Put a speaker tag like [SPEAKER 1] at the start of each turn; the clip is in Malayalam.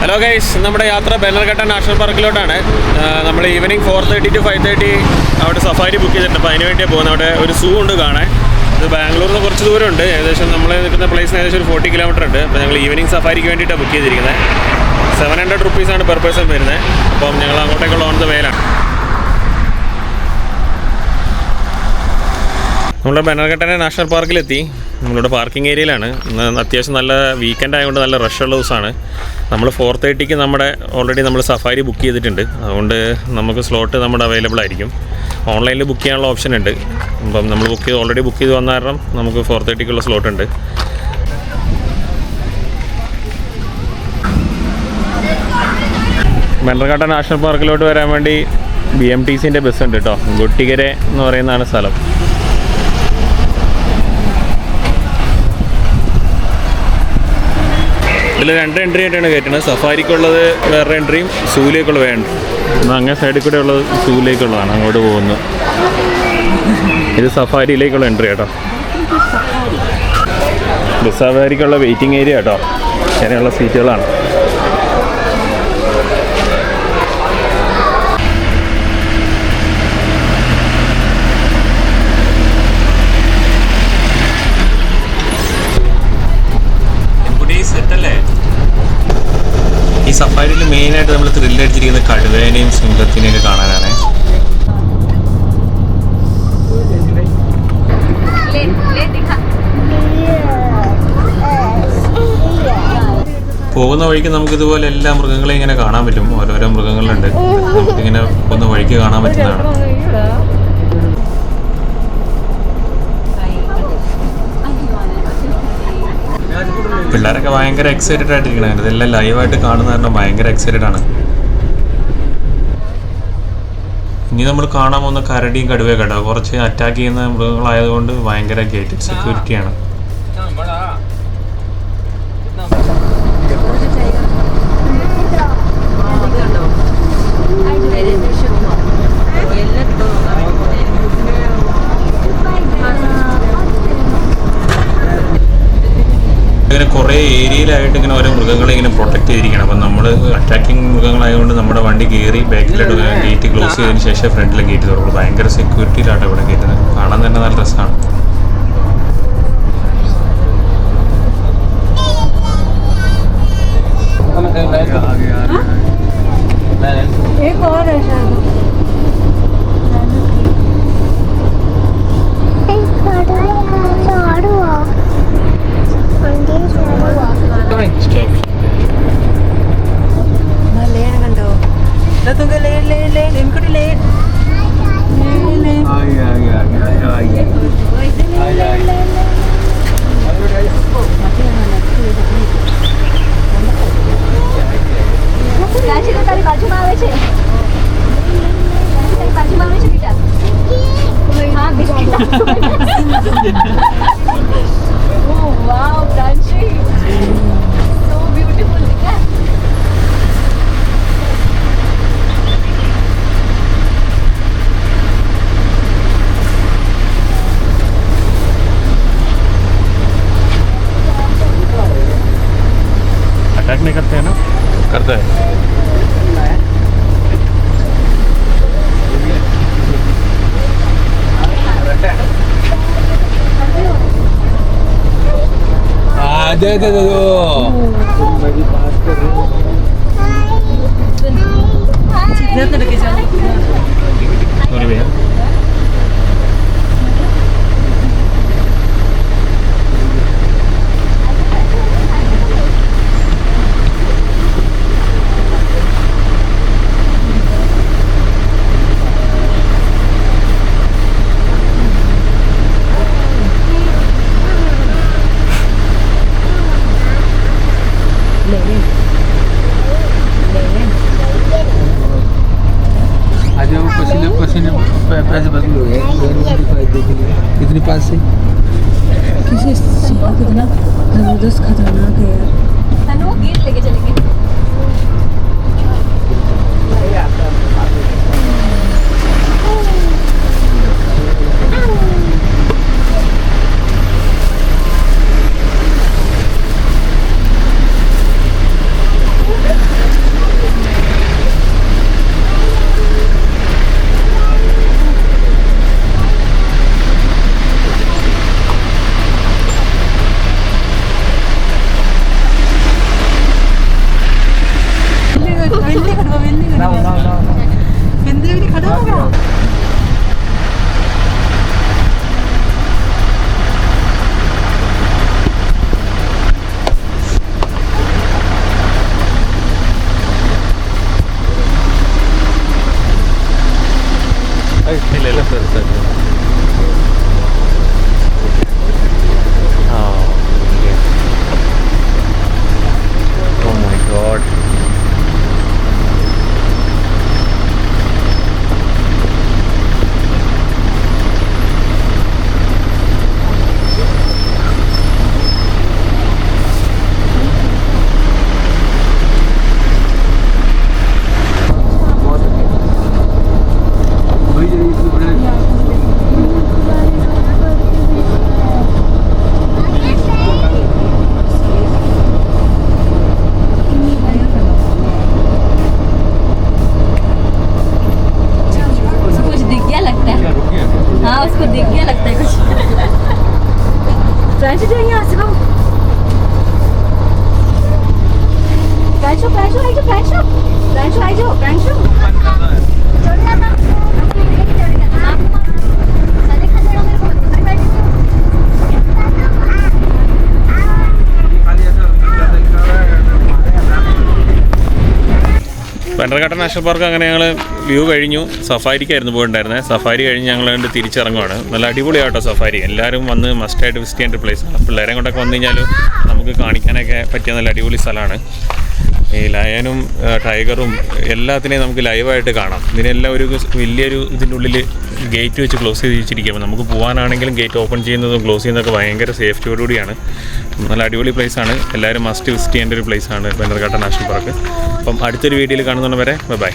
[SPEAKER 1] ഹലോ ഗൈസ്, നമ്മുടെ യാത്ര ബെനർഘട്ട നാഷണൽ പാർക്കിലോട്ടാണ്. നമ്മൾ ഈവനിങ് 4:30 to 5:30 അവിടെ സഫാരി ബുക്ക് ചെയ്തിട്ടുണ്ട്. അപ്പോൾ അതിന് വേണ്ടിയാണ് പോകുന്നത്. അവിടെ ഒരു സൂ ഉണ്ട് കാണാൻ. ഇത് ബാംഗ്ലൂരിൽ നിന്ന് കുറച്ച് ദൂരമുണ്ട്. ഏകദേശം നമ്മൾ നിൽക്കുന്ന പ്ലേസിന് ഏകദേശം ഒരു 40 കിലോമീറ്റർ ഉണ്ട്. അപ്പോൾ ഞങ്ങൾ ഈവനിങ് സഫാരിക്ക് വേണ്ടിയിട്ടാണ് ബുക്ക് ചെയ്തിരിക്കുന്നത്. 700 റുപ്പീസാണ് പെർ പേഴ്സൺ വരുന്നത്. അപ്പം ഞങ്ങൾ അങ്ങോട്ടേക്കുള്ള ഓൺ ദ വേയിലാണ്. നമ്മുടെ ബെനർഘട്ടനെ നാഷണൽ പാർക്കിലെത്തി. നമ്മളിവിടെ പാർക്കിംഗ് ഏരിയയിലാണ്. ഇന്ന് അത്യാവശ്യം നല്ല വീക്കെൻഡ് ആയതുകൊണ്ട് നല്ല റഷുള്ള ദിവസമാണ്. നമ്മൾ 4:30 നമ്മുടെ ഓൾറെഡി നമ്മൾ സഫാരി ബുക്ക് ചെയ്തിട്ടുണ്ട്. അതുകൊണ്ട് നമുക്ക് സ്ലോട്ട് നമ്മുടെ അവൈലബിൾ ആയിരിക്കും. ഓൺലൈനിൽ ബുക്ക് ചെയ്യാനുള്ള ഓപ്ഷൻ ഉണ്ട്. അപ്പം നമ്മൾ ഓൾറെഡി ബുക്ക് ചെയ്ത് വന്ന കാരണം നമുക്ക് 4:30 സ്ലോട്ട് ഉണ്ട്. ബെനർഘട്ട നാഷണൽ പാർക്കിലോട്ട് വരാൻ വേണ്ടി BMTCൻ്റെ ബസ് ഉണ്ട് കേട്ടോ. ഗൊട്ടിഗരെ എന്ന് പറയുന്നതാണ് സ്ഥലം. ഇതിൽ 2 എൻട്രി ആയിട്ടാണ് കയറ്റുന്നത്. സഫാരിക്കുള്ളത് വേറെ എൻട്രിയും സൂവിലേക്കുള്ള വേണ്ട. അങ്ങനെ സൈഡിൽ കൂടെ ഉള്ളത് സൂവിലേക്കുള്ളതാണ്, അങ്ങോട്ട് പോകുന്നത്. ഇത് സഫാരിയിലേക്കുള്ള എൻട്രി കേട്ടോ. ബസ് സഫാരിക്കുള്ള വെയിറ്റിംഗ് ഏരിയ കേട്ടോ. അങ്ങനെയുള്ള സീറ്റുകളാണ്. സെറ്റല്ലേ? ഈ സഫാരിയിൽ മെയിനായിട്ട് നമ്മൾ ത്രില്ലടിച്ചിരിക്കുന്നത് കടുവേനെയും സിംഹത്തിനെയൊക്കെ കാണാനാണ്. പോകുന്ന വഴിക്ക് നമുക്കിതുപോലെ എല്ലാ മൃഗങ്ങളെയും ഇങ്ങനെ കാണാൻ പറ്റും. ഓരോരോ മൃഗങ്ങളുണ്ട്, നമുക്കിങ്ങനെ പോകുന്ന വഴിക്ക് കാണാൻ പറ്റുന്നതാണ്. പിള്ളേരൊക്കെ ഭയങ്കര എക്സൈറ്റഡ് ആയിട്ടിരിക്കണം. ഇതെല്ലാം ലൈവായിട്ട് കാണുന്ന കാരണം ഭയങ്കര എക്സൈറ്റഡ് ആണ്. ഇനി നമ്മൾ കാണാൻ പോകുന്ന കരടിയും കടുവയൊക്കെ കേട്ടോ. കുറച്ച് അറ്റാക്ക് ചെയ്യുന്ന മൃഗങ്ങളായതുകൊണ്ട് ഭയങ്കര ഗേറ്റഡ് സെക്യൂരിറ്റിയാണ്. ഇങ്ങനെ കുറേ ഏരിയയിലായിട്ട് ഇങ്ങനെ ഓരോ മൃഗങ്ങളെ ഇങ്ങനെ പ്രൊട്ടക്ട് ചെയ്തിരിക്കണം. അപ്പം നമ്മൾ അറ്റാക്കിങ് മൃഗങ്ങളായതുകൊണ്ട് നമ്മുടെ വണ്ടി കയറി ബാക്കിലോട്ട് ഗേറ്റ് ക്ലോസ് ചെയ്തതിന് ശേഷം ഫ്രണ്ടിലെ ഗേറ്റ് തുറക്കുള്ളൂ. ഭയങ്കര സെക്യൂരിറ്റിയിലാണ് ഇവിടെ കയറ്റുന്നത്. കാണാൻ തന്നെ നല്ല രസമാണ്. अटैक नहीं करते हैं ना? करता है. दे दे दो. सॉरी भैया. कितने पास से किसी कितना जबरदस्त खतरनाक है यार. तनु गेट लेके चलेंगे. ബന്നർഘട്ട നാഷണൽ പാർക്ക് അങ്ങനെ ഞങ്ങൾ വ്യൂ കഴിഞ്ഞു. സഫാരിക്കായിരുന്നു പോയിട്ടുണ്ടായിരുന്നത്. സഫാരി കഴിഞ്ഞ് ഞങ്ങൾ കണ്ട് തിരിച്ചിറങ്ങുവാണ്. നല്ല അടിപൊളിയാട്ടോ സഫാരി. എല്ലാവരും വന്ന് മസ്റ്റായിട്ട് വിസിറ്റ് ചെയ്യേണ്ട ഒരു പ്ലേസാണ്. പിള്ളേരെ കൊണ്ടൊക്കെ വന്നു കഴിഞ്ഞാൽ നമുക്ക് കാണിക്കാനൊക്കെ പറ്റിയ നല്ല അടിപൊളി സ്ഥലമാണ്. ഈ ലയനും ടൈഗറും എല്ലാത്തിനെയും നമുക്ക് ലൈവായിട്ട് കാണാം. ഇതിനെല്ലാം ഒരു വലിയൊരു ഇതിൻ്റെ ഉള്ളിൽ ഗേറ്റ് വെച്ച് ക്ലോസ് ചെയ്ത് വെച്ചിരിക്കുക. നമുക്ക് പോകാനാണെങ്കിലും ഗേറ്റ് ഓപ്പൺ ചെയ്യുന്നതും ക്ലോസ് ചെയ്യുന്നതൊക്കെ ഭയങ്കര സേഫ്റ്റിയോടുകൂടിയാണ്. നല്ല അടിപൊളി പ്ലേസാണ്. എല്ലാവരും മസ്റ്റ് വിസിറ്റ് ചെയ്യേണ്ട ഒരു പ്ലേസാണ് ബന്നർഘട്ട നാഷണൽ പാർക്ക്. അപ്പം അടുത്തൊരു വീഡിയോയിൽ കാണുന്നവരെ ബൈ.